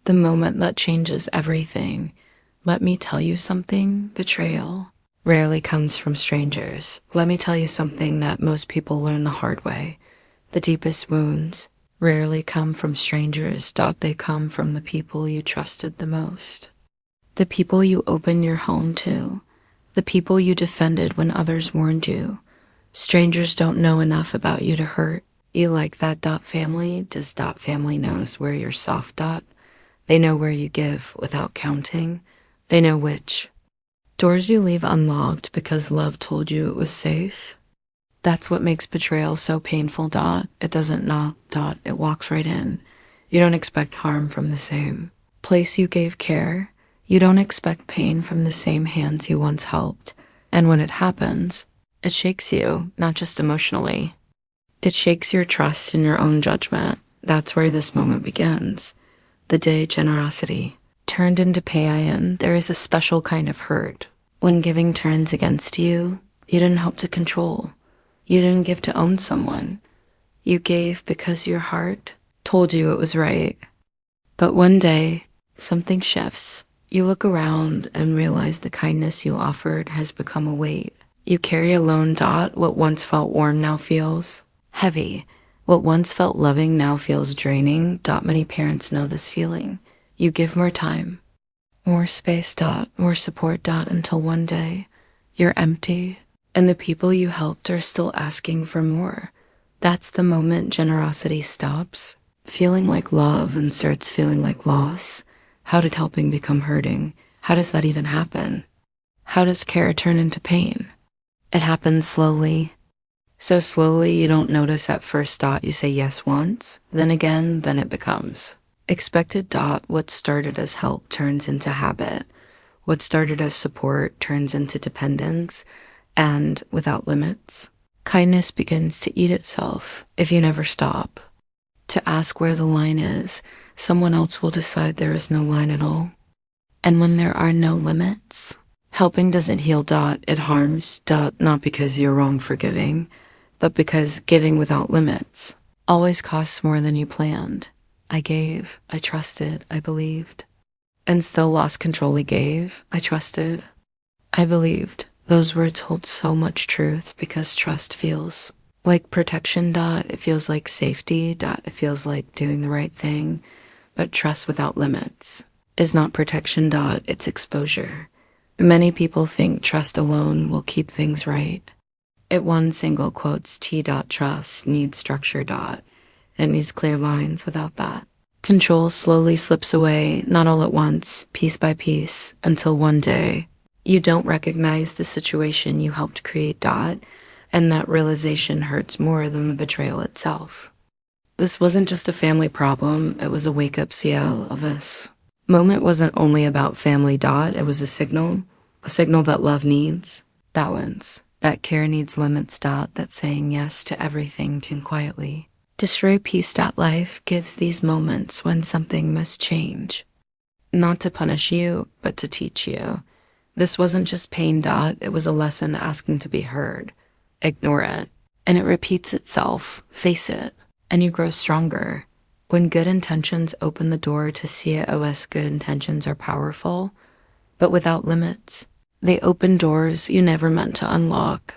The moment that changes everything. Let me tell you something, betrayal rarely comes from strangers. Let me tell you something that most people learn the hard way. The deepest wounds rarely come from strangers. They come from the people you trusted the most. The people you opened your home to. The people you defended when others warned you. Strangers don't know enough about you to hurt. You like that family? Does family knows where you're soft? They know where you give without counting. They know which doors you leave unlocked because love told you it was safe. That's what makes betrayal so painful. It doesn't knock. It walks right in. You don't expect harm from the same place you gave care. You don't expect pain from the same hands you once helped. And when it happens, it shakes you, not just emotionally. It shakes your trust in your own judgment. That's where this moment begins. The day generosity turned into pain. There is a special kind of hurt. When giving turns against you, you didn't help to control. You didn't give to own someone. You gave because your heart told you it was right. But one day, something shifts. You look around and realize the kindness you offered has become a weight. You carry alone. What once felt warm now feels heavy. What once felt loving now feels draining. Many parents know this feeling. You give more time, more space. More support. Until one day, you're empty, and the people you helped are still asking for more. That's the moment generosity stops feeling like love and starts feeling like loss. How did helping become hurting? How does that even happen? How does care turn into pain? It happens slowly. So slowly you don't notice at first. You say yes once, then again, then it becomes expected. What started as help turns into habit. What started as support turns into dependence. And without limits, kindness begins to eat itself if you never stop to ask where the line is. Someone else will decide there is no line at all. And when there are no limits, helping doesn't heal. It harms. Not because you're wrong for giving, but because giving without limits always costs more than you planned. I gave, I trusted, I believed, and still lost control. I gave, I trusted, I believed. Those words hold so much truth because trust feels like protection. It feels like safety. It feels like doing the right thing. But trust without limits is not protection. It's exposure. Many people think trust alone will keep things right. It one single quotes trust needs structure. It needs clear lines. Without that, control slowly slips away, not all at once, piece by piece, until one day you don't recognize the situation you helped create. And that realization hurts more than the betrayal itself. This wasn't just a family problem. It was a wake-up call of this moment wasn't only about family. It was a signal that love needs balance, that care needs limits. That saying yes to everything can quietly destroy peace. Life gives these moments when something must change, not to punish you, but to teach you. This wasn't just pain. It was a lesson asking to be heard. Ignore it, and it repeats itself. Face it, and you grow stronger. When good intentions open the door to see it. Good intentions are powerful, but without limits, they open doors you never meant to unlock.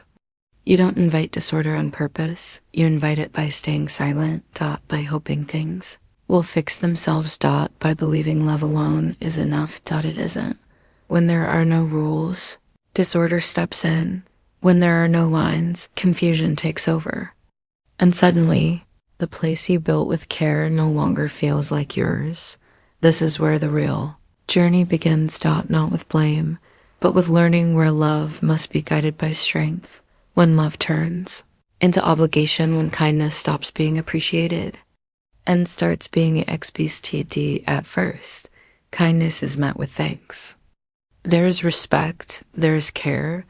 You don't invite disorder on purpose. You invite it by staying silent. By hoping things will fix themselves. By believing love alone is enough. It isn't. When there are no rules, disorder steps in. When there are no lines, confusion takes over. And suddenly, the place you built with care no longer feels like yours. This is where the real journey begins. Not with blame, but with learning where love must be guided by strength. When love turns into obligation, when kindness stops being appreciated and starts being expected. At first, kindness is met with thanks. There is respect, there is care,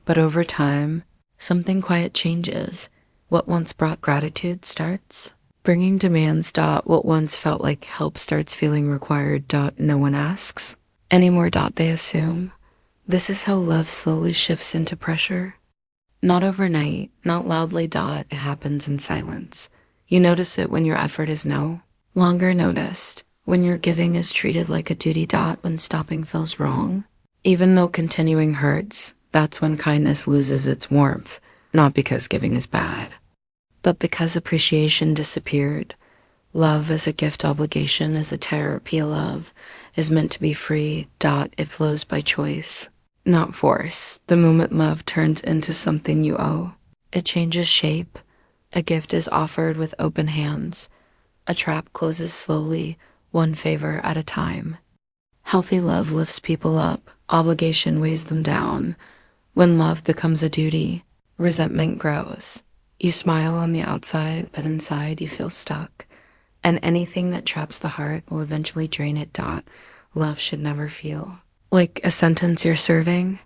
but over time, something quiet changes. What once brought gratitude starts bringing demands. What once felt like help starts feeling required. No one asks anymore. They assume. This is how love slowly shifts into pressure. Not overnight, not loudly. It happens in silence. You notice it when your effort is no longer noticed, When your giving is treated like a duty dot when stopping feels wrong. Even though continuing hurts, that's when kindness loses its warmth, not because giving is bad, but because appreciation disappeared. Love as a gift, obligation as a therapy. Love is meant to be free. It flows by choice, not force. The moment love turns into something you owe, it changes shape. A gift is offered with open hands. A trap closes slowly, one favor at a time. Healthy love lifts people up. Obligation weighs them down. When love becomes a duty, resentment grows. You smile on the outside, but inside you feel stuck. And anything that traps the heart will eventually drain it. Love should never feel like a sentence you're serving.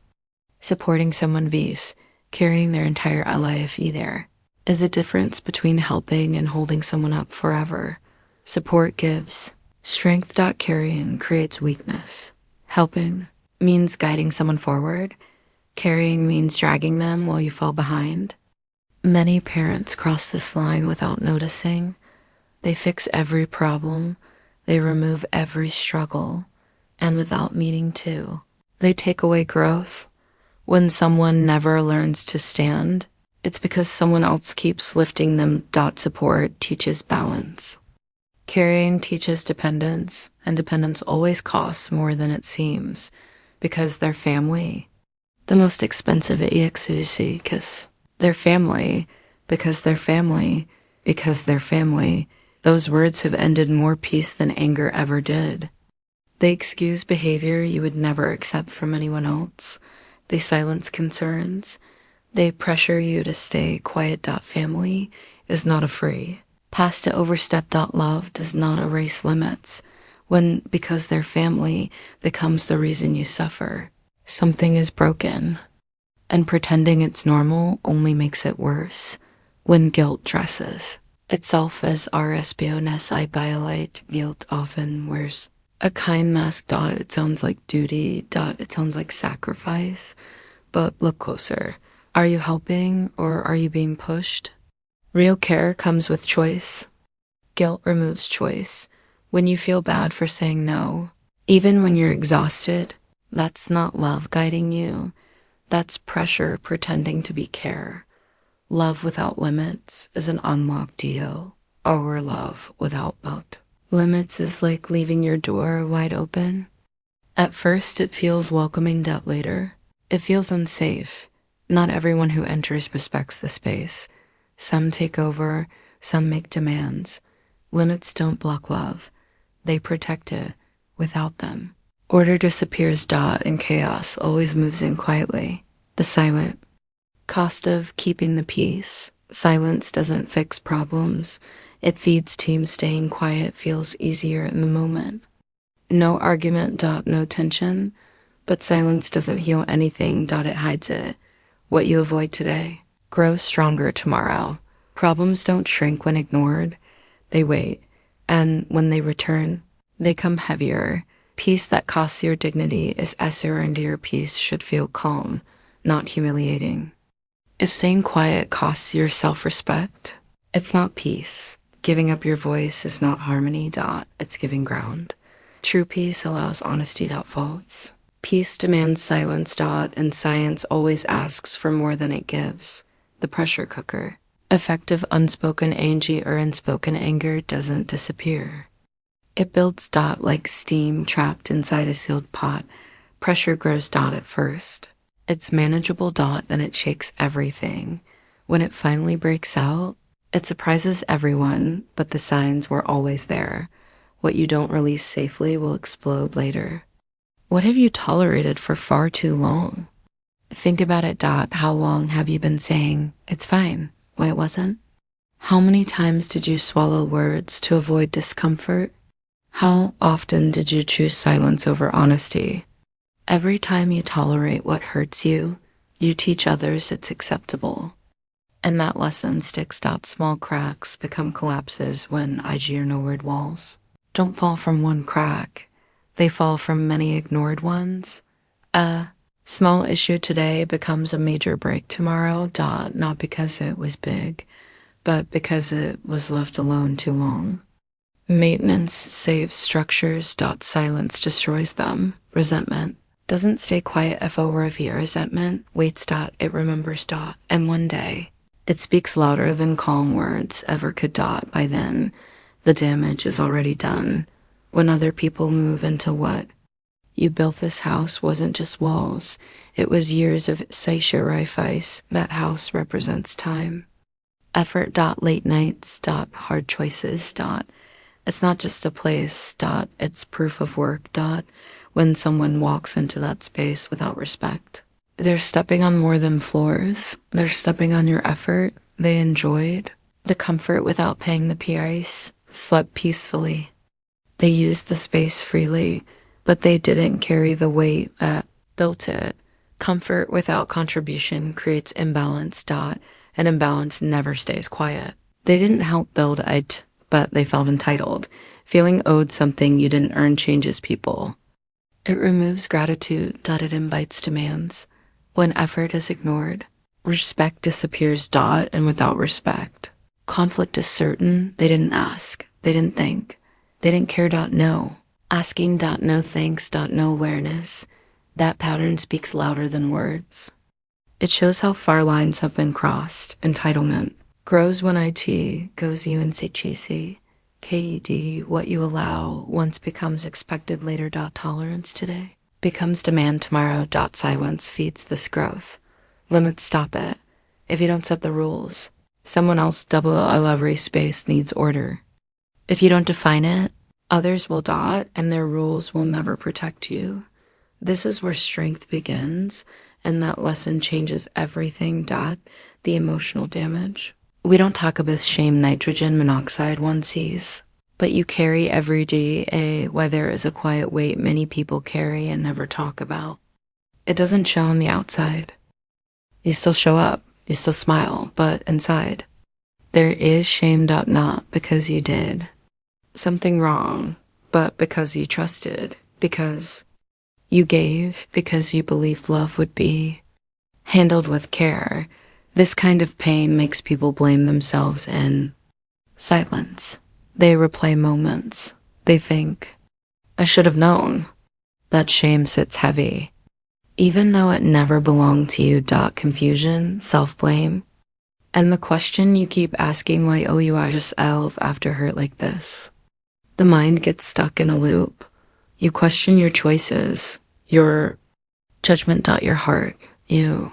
Supporting someone vs. carrying their entire life there is a difference between helping and holding someone up forever. Support gives strength. Carrying creates weakness. Helping means guiding someone forward. Carrying means dragging them while you fall behind. Many parents cross this line without noticing. They fix every problem, they remove every struggle, and without meaning to, they take away growth. When someone never learns to stand, it's because someone else keeps lifting them. Support teaches balance. Carrying teaches dependence, and dependence always costs more than it seems, because they're family. The most expensive because they're family, because they're family, because they're family. Those words have ended more peace than anger ever did. They excuse behavior you would never accept from anyone else. They silence concerns. They pressure you to stay quiet. Family is not a free pass to overstep. Love does not erase limits. When because they're family becomes the reason you suffer, something is broken. And pretending it's normal only makes it worse. When guilt dresses itself as RSBONS, guilt often wears a kind mask. It sounds like duty. It sounds like sacrifice. But look closer. Are you helping or are you being pushed? Real care comes with choice. Guilt removes choice. When you feel bad for saying no, even when you're exhausted, that's not love guiding you. That's pressure pretending to be care. Love without limits is an unlocked deal, or love without limits is like leaving your door wide open. At first it feels welcoming. Later, it feels unsafe. Not everyone who enters respects the space. Some take over, some make demands. Limits don't block love. They protect it. Without them, order disappears. And chaos always moves in quietly. The silent cost of keeping the peace. Silence doesn't fix problems. It feeds teams. Staying quiet feels easier in the moment. No argument. No tension. But silence doesn't heal anything. It hides it. What you avoid today grows stronger tomorrow. Problems don't shrink when ignored. They wait. And when they return, they come heavier. Peace that costs your dignity is surrender. Your peace should feel calm, not humiliating. If staying quiet costs your self-respect, it's not peace. Giving up your voice is not harmony. It's giving ground. True peace allows honesty. Faults. Peace demands silence. And science always asks for more than it gives. The pressure cooker. Effective unspoken unspoken anger doesn't disappear. It builds. Like steam trapped inside a sealed pot. Pressure grows. At first, it's manageable. Then it shakes everything. When it finally breaks out, it surprises everyone, but the signs were always there. What you don't release safely will explode later. What have you tolerated for far too long? Think about it. How long have you been saying, it's fine, when it wasn't? How many times did you swallow words to avoid discomfort? How often did you choose silence over honesty? Every time you tolerate what hurts you, you teach others it's acceptable. And that lesson sticks. Small cracks become collapses when IG or no word walls don't fall from one crack. They fall from many ignored ones. A small issue today becomes a major break tomorrow. Not because it was big, but because it was left alone too long. Maintenance saves structures. Silence destroys them. Resentment doesn't stay quiet. F-O-R-V. Resentment waits. It remembers. And one day, it speaks louder than calm words ever could. By then, the damage is already done. When other people move into what you built, this house wasn't just walls. It was years of sacrifice. That house represents time. Effort. Late nights. Hard choices. It's not just a place. It's proof of work. When someone walks into that space without respect, they're stepping on more than floors. They're stepping on your effort. They enjoyed the comfort without paying the price, slept peacefully. They used the space freely, but they didn't carry the weight that built it. Comfort without contribution creates imbalance. And imbalance never stays quiet. They didn't help build it, but they felt entitled. Feeling owed something you didn't earn changes people. It removes gratitude. It invites demands. When effort is ignored, respect disappears. And without respect, conflict is certain. They didn't ask. They didn't think. They didn't care. No. Asking. No thanks. No awareness. That pattern speaks louder than words. It shows how far lines have been crossed. Entitlement grows when IT goes UNCHC. KED, what you allow once becomes expected later. Tolerance today becomes demand tomorrow. Silence feeds this growth. Limits stop it. If you don't set the rules, someone else. Every space needs order. If you don't define it, others will. And their rules will never protect you. This is where strength begins, and that lesson changes everything. The emotional damage. We don't talk about shame. Nitrogen monoxide one sees, but you carry every day. Why there is a quiet weight many people carry and never talk about. It doesn't show on the outside. You still show up, you still smile, but inside, there is shame. Not because you did something wrong, but because you trusted, because you gave, because you believed love would be handled with care. This kind of pain makes people blame themselves in silence. They replay moments. They think, I should have known. That shame sits heavy, even though it never belonged to you. Confusion, self-blame, and the question you keep asking, why you are yourself after hurt like this. The mind gets stuck in a loop. You question your choices, your judgment. Your heart. You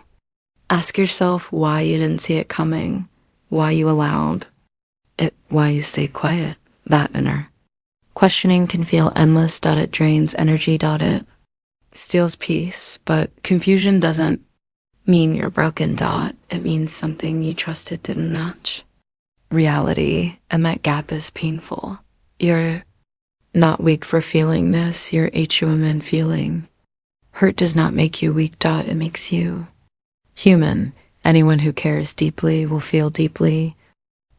ask yourself why you didn't see it coming, why you allowed it, why you stayed quiet. That inner questioning can feel endless. It drains energy. It steals peace, but confusion doesn't mean you're broken. It means something you trusted didn't match reality, and that gap is painful. You're not weak for feeling this. You're human feeling. Hurt does not make you weak. It makes you human. Anyone who cares deeply will feel deeply.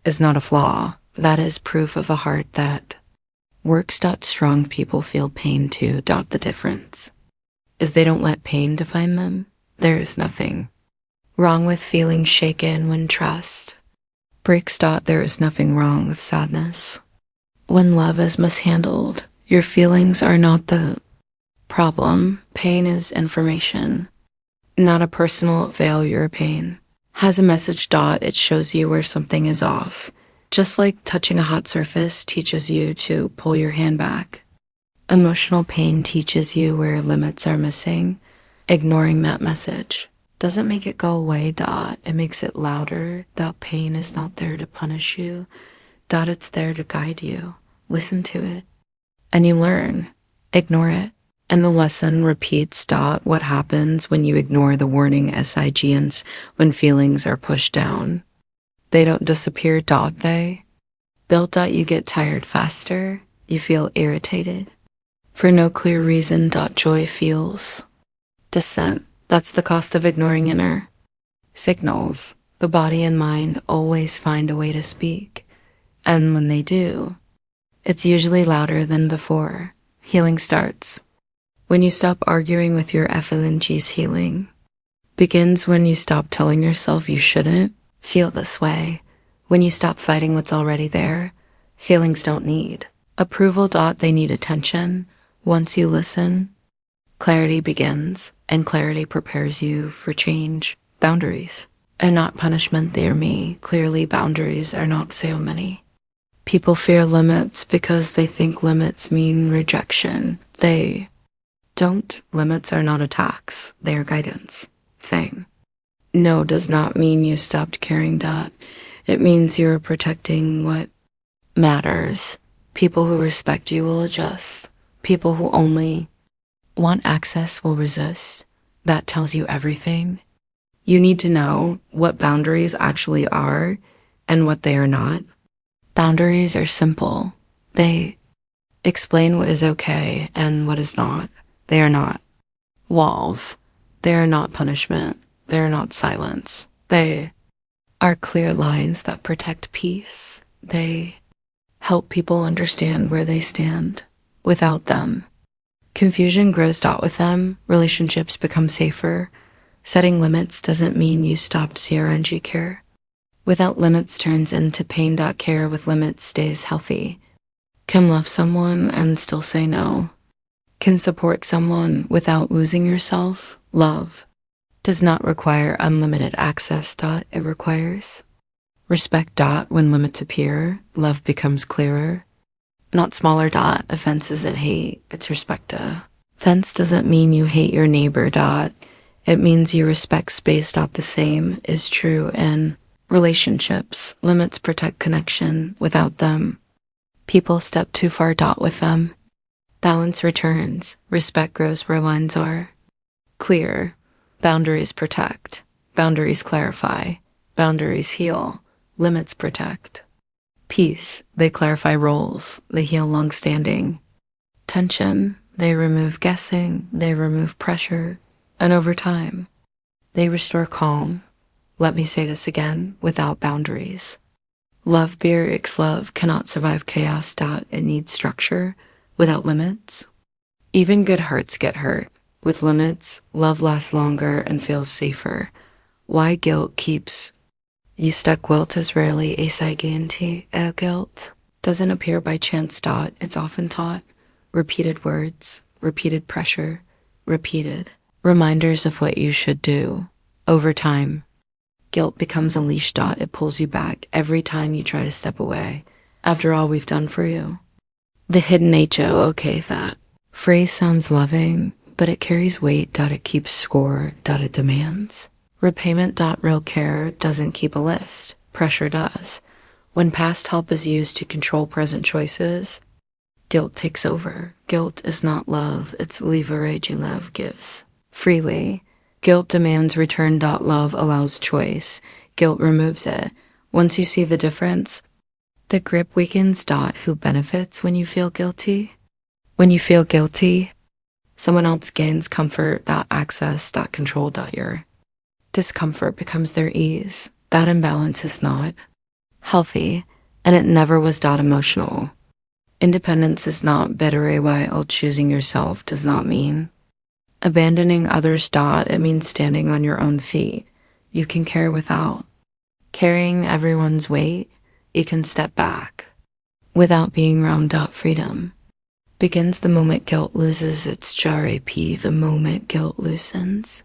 Is not a flaw. That is proof of a heart that works. Strong people feel pain too. The difference is they don't let pain define them. There is nothing wrong with feeling shaken when trust breaks. There is nothing wrong with sadness. When love is mishandled, your feelings are not the problem. Pain is information, not a personal failure. Pain has a message. It shows you where something is off. Just like touching a hot surface teaches you to pull your hand back. Emotional pain teaches you where limits are missing. Ignoring that message doesn't make it go away. It makes it louder. That pain is not there to punish you. It's there to guide you. Listen to it, and you learn. Ignore it, and the lesson repeats. What happens when you ignore the warning SIGNs when feelings are pushed down? They don't disappear. They build. You get tired faster. You feel irritated for no clear reason. Joy feels distant. That's the cost of ignoring inner signals. The body and mind always find a way to speak, and when they do, it's usually louder than before. Healing starts when you stop arguing with your FLNG's. Healing begins when you stop telling yourself you shouldn't feel this way. When you stop fighting what's already there. Feelings don't need Approval. They need attention. Once you listen, clarity begins, and clarity prepares you for change. Boundaries are not punishment, they are me. Clearly, boundaries are not so many. People fear limits because they think limits mean rejection. They don't. Limits are not attacks, they are guidance. Saying no does not mean you stopped caring. It means you're protecting what matters. People who respect you will adjust. People who only want access will resist. That tells you everything. You need to know what boundaries actually are and what they are not. Boundaries are simple. They explain what is okay and what is not. They are not walls. They are not punishment. They are not silence. They are clear lines that protect peace. They help people understand where they stand. Without them, confusion grows. With them, relationships become safer. Setting limits doesn't mean you stopped CRNG care. Without limits turns into pain. Care with limits stays healthy. Can love someone and still say no. Can support someone without losing yourself. Love does not require unlimited access. It requires respect. When limits appear, love becomes clearer. Not smaller. Offense isn't hate, it's respect. Offense doesn't mean you hate your neighbor. It means you respect space. The same is true in relationships. Limits protect connection. Without them, people step too far. With them, balance returns. Respect grows where lines are clear. Boundaries protect. Boundaries clarify. Boundaries heal. Limits protect peace. They clarify roles. They heal long-standing tension. They remove guessing. They remove pressure. And over time, they restore calm. Let me say this again. Without boundaries, love breaks. Love cannot survive chaos. It needs structure. Without limits, even good hearts get hurt. With limits, love lasts longer and feels safer. Why guilt keeps you stuck. Guilt is rarely a guarantee. Guilt doesn't appear by chance. It's often taught. Repeated words, repeated pressure, repeated reminders of what you should do. Over time, guilt becomes a leash. It pulls you back every time you try to step away. After all we've done for you. The hidden HOOK. That phrase sounds loving, but it carries weight. It keeps score. It demands repayment. Real care doesn't keep a list. Pressure does. When past help is used to control present choices, guilt takes over. Guilt is not love. It's leverage. Love gives freely. Guilt demands return. Love allows choice. Guilt removes it. Once you see the difference, the grip weakens. Who benefits when you feel guilty? When you feel guilty, someone else gains comfort. Access. Control. Your discomfort becomes their ease. That imbalance is not healthy, and it never was. Emotional independence is not better. While choosing yourself does not mean abandoning others. It means standing on your own feet. You can care without carrying everyone's weight. You can step back without being round. Freedom begins the moment guilt loses its JARAP. The moment guilt loosens,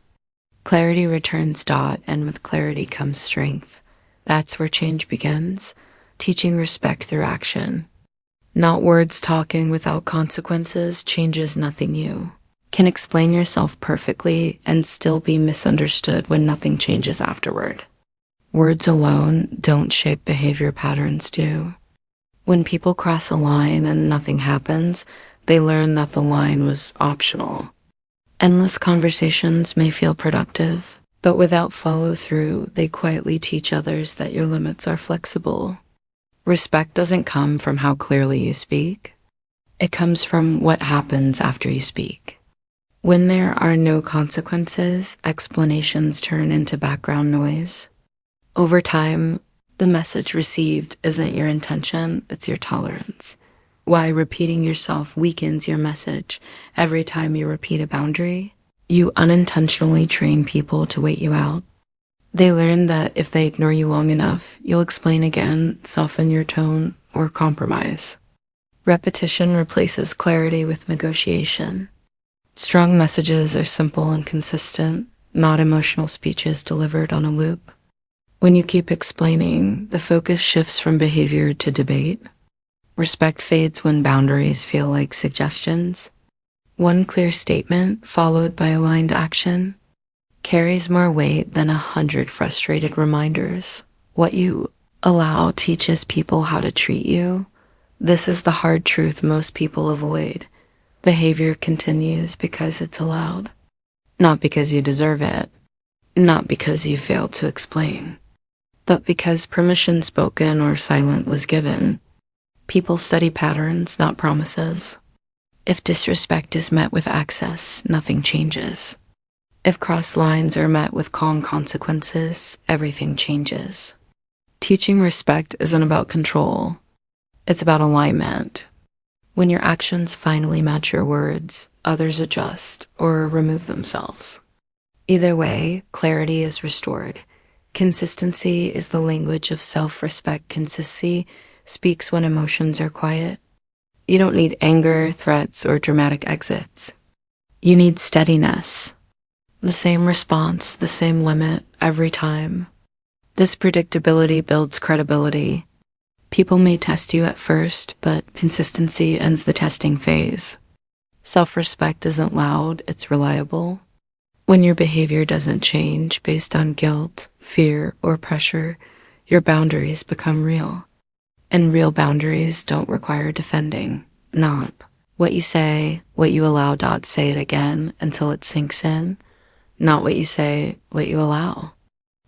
clarity returns. And with clarity comes strength. That's where change begins. Teaching respect through action. Not words. Talking without consequences changes nothing. You can explain yourself perfectly and still be misunderstood when nothing changes afterward. Words alone don't shape behavior. Patterns do. When people cross a line and nothing happens, they learn that the line was optional. Endless conversations may feel productive, but without follow-through, they quietly teach others that your limits are flexible. Respect doesn't come from how clearly you speak. It comes from what happens after you speak. When there are no consequences, explanations turn into background noise. Over time, the message received isn't your intention, it's your tolerance. Why repeating yourself weakens your message. Every time you repeat a boundary, you unintentionally train people to wait you out. They learn that if they ignore you long enough, you'll explain again, soften your tone, or compromise. Repetition replaces clarity with negotiation. Strong messages are simple and consistent, not emotional speeches delivered on a loop. When you keep explaining, the focus shifts from behavior to debate. Respect fades when boundaries feel like suggestions. One clear statement, followed by aligned action, carries more weight than 100 frustrated reminders. What you allow teaches people how to treat you. This is the hard truth most people avoid. Behavior continues because it's allowed, not because you deserve it, not because you failed to explain, but because permission spoken or silent was given. People study patterns, not promises. If disrespect is met with access, nothing changes. If crossed lines are met with calm consequences, everything changes. Teaching respect isn't about control. It's about alignment. When your actions finally match your words, others adjust or remove themselves. Either way, clarity is restored. Consistency is the language of self-respect. Consistency speaks when emotions are quiet. You don't need anger, threats, or dramatic exits. You need steadiness. The same response, the same limit, every time. This predictability builds credibility. People may test you at first, but consistency ends the testing phase. Self-respect isn't loud, it's reliable. When your behavior doesn't change based on guilt, fear, or pressure, your boundaries become real. And real boundaries don't require defending. Not what you say, what you allow. Say it again until it sinks in. Not what you say, what you allow.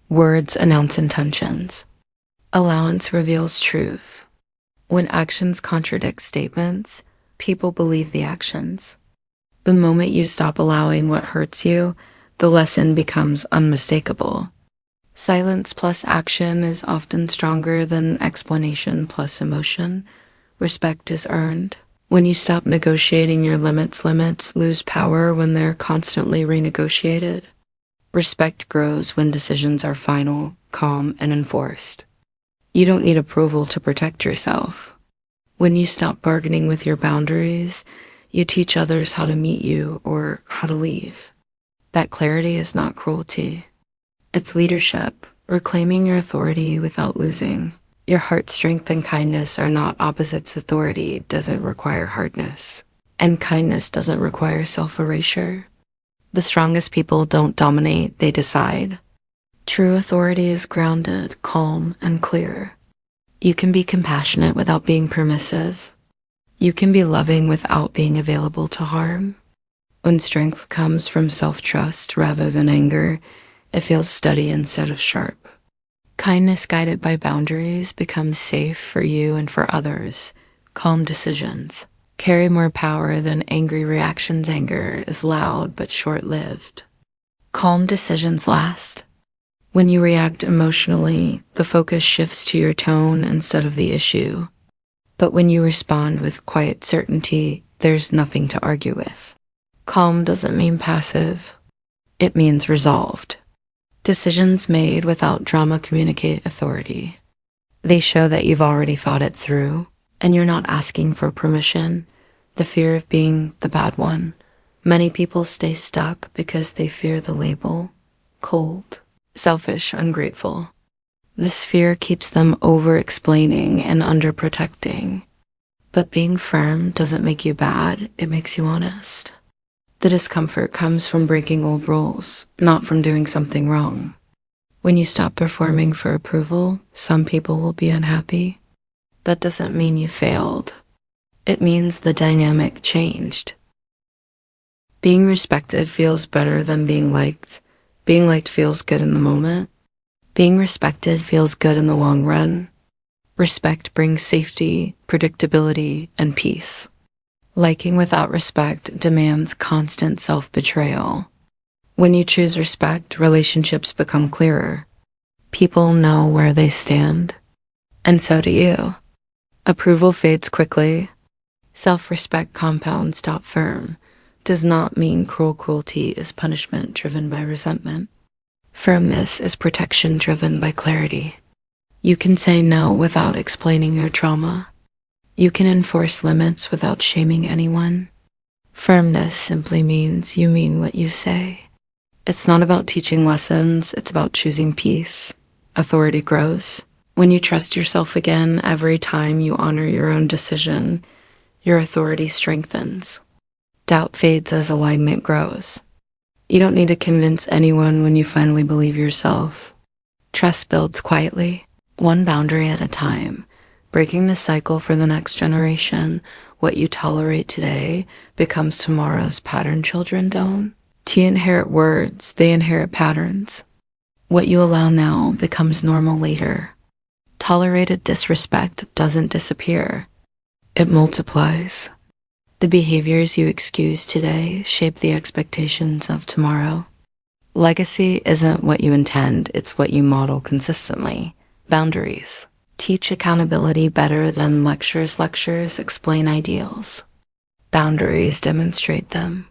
Words announce intentions. Allowance reveals truth. When actions contradict statements, people believe the actions. The moment you stop allowing what hurts you, the lesson becomes unmistakable. Silence plus action is often stronger than explanation plus emotion. Respect is earned. When you stop negotiating your limits lose power when they're constantly renegotiated. Respect grows when decisions are final, calm, and enforced. You don't need approval to protect yourself. When you stop bargaining with your boundaries, you teach others how to meet you or how to leave. That clarity is not cruelty. It's leadership, reclaiming your authority without losing. Your heart strength and kindness are not opposites. Authority doesn't require hardness, and kindness doesn't require self-erasure. The strongest people don't dominate, they decide. True authority is grounded, calm, and clear. You can be compassionate without being permissive. You can be loving without being available to harm. When strength comes from self-trust rather than anger, it feels steady instead of sharp. Kindness guided by boundaries becomes safe for you and for others. Calm decisions carry more power than angry reactions. Anger is loud but short-lived. Calm decisions last. When you react emotionally, the focus shifts to your tone instead of the issue. But when you respond with quiet certainty, there's nothing to argue with. Calm doesn't mean passive. It means resolved. Decisions made without drama communicate authority. They show that you've already thought it through, and you're not asking for permission. The fear of being the bad one. Many people stay stuck because they fear the label. Cold, selfish, ungrateful. This fear keeps them over-explaining and under-protecting. But being firm doesn't make you bad, it makes you honest. The discomfort comes from breaking old rules, not from doing something wrong. When you stop performing for approval, some people will be unhappy. That doesn't mean you failed. It means the dynamic changed. Being respected feels better than being liked. Being liked feels good in the moment. Being respected feels good in the long run. Respect brings safety, predictability, and peace. Liking without respect demands constant self-betrayal. When you choose respect, relationships become clearer. People know where they stand. And so do you. Approval fades quickly. Self-respect compounds. Stop firm does not mean cruelty is punishment driven by resentment. Firmness is protection driven by clarity. You can say no without explaining your trauma. You can enforce limits without shaming anyone. Firmness simply means you mean what you say. It's not about teaching lessons, it's about choosing peace. Authority grows. When you trust yourself again, every time you honor your own decision, your authority strengthens. Doubt fades as alignment grows. You don't need to convince anyone when you finally believe yourself. Trust builds quietly, one boundary at a time, breaking the cycle for the next generation. What you tolerate today becomes tomorrow's pattern. Children don't. To inherit words, they inherit patterns. What you allow now becomes normal later. Tolerated disrespect doesn't disappear. It multiplies. The behaviors you excuse today shape the expectations of tomorrow. Legacy isn't what you intend, it's what you model consistently. Boundaries. Teach accountability better than lectures. Lectures explain ideals. Boundaries demonstrate them.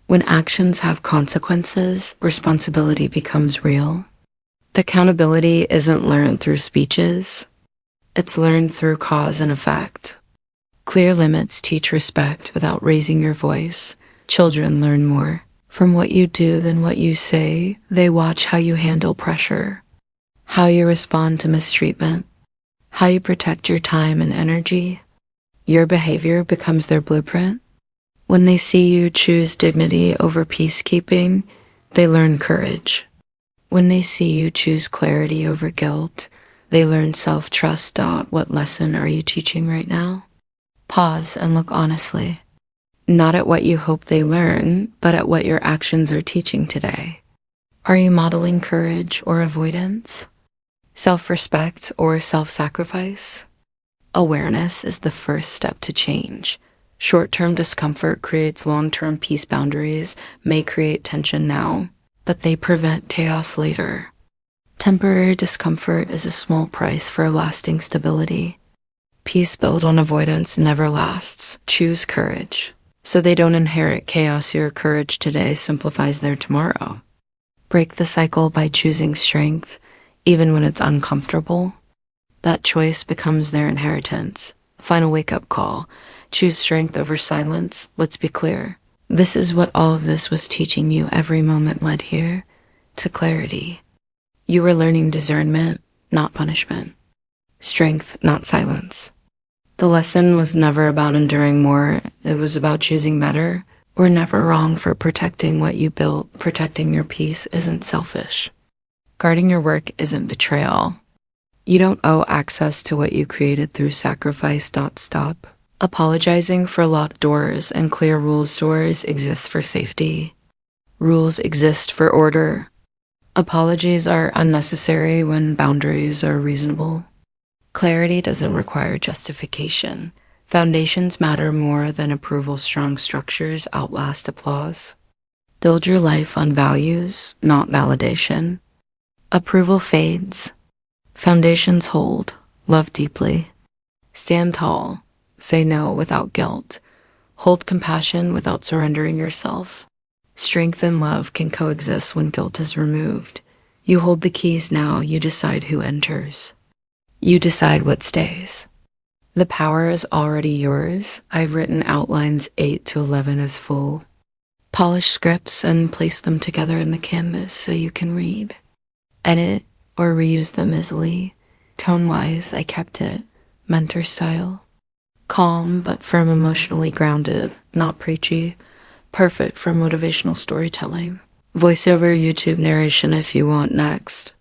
When actions have consequences, responsibility becomes real. Accountability isn't learned through speeches. It's learned through cause and effect. Clear limits teach respect without raising your voice. Children learn more from what you do than what you say. They watch how you handle pressure, how you respond to mistreatment, how you protect your time and energy. Your behavior becomes their blueprint. When they see you choose dignity over peacekeeping, they learn courage. When they see you choose clarity over guilt, they learn self-trust. What lesson are you teaching right now? Pause and look honestly, not at what you hope they learn, but at what your actions are teaching today. Are you modeling courage or avoidance? Self-respect or self-sacrifice? Awareness is the first step to change. Short-term discomfort creates long-term peace. Boundaries may create tension now, but they prevent chaos later. Temporary discomfort is a small price for lasting stability. Peace built on avoidance never lasts. Choose courage, so they don't inherit chaos. Your courage today simplifies their tomorrow. Break the cycle by choosing strength, even when it's uncomfortable. That choice becomes their inheritance. Final wake-up call. Choose strength over silence. Let's be clear. This is what all of this was teaching you. Every moment led here to clarity. You were learning discernment, not punishment. Strength, not silence. The lesson was never about enduring more. It was about choosing better. We're never wrong for protecting what you built. Protecting your peace isn't selfish. Guarding your work isn't betrayal. You don't owe access to what you created through sacrifice. Stop. Apologizing for locked doors and clear rules. Doors exist for safety. Rules exist for order. Apologies are unnecessary when boundaries are reasonable. Clarity doesn't require justification. Foundations matter more than approval. Strong structures outlast applause. Build your life on values, not validation. Approval fades. Foundations hold. Love deeply. Stand tall. Say no without guilt. Hold compassion without surrendering yourself. Strength and love can coexist when guilt is removed. You hold the keys now. You decide who enters. You decide what stays. The power is already yours. I've written outlines 8 to 11 as full. Polish scripts and place them together in the canvas so you can read. Edit or reuse them easily. Tone-wise, I kept it mentor style. Calm but firm, emotionally grounded, not preachy. Perfect for motivational storytelling. Voiceover YouTube narration if you want next.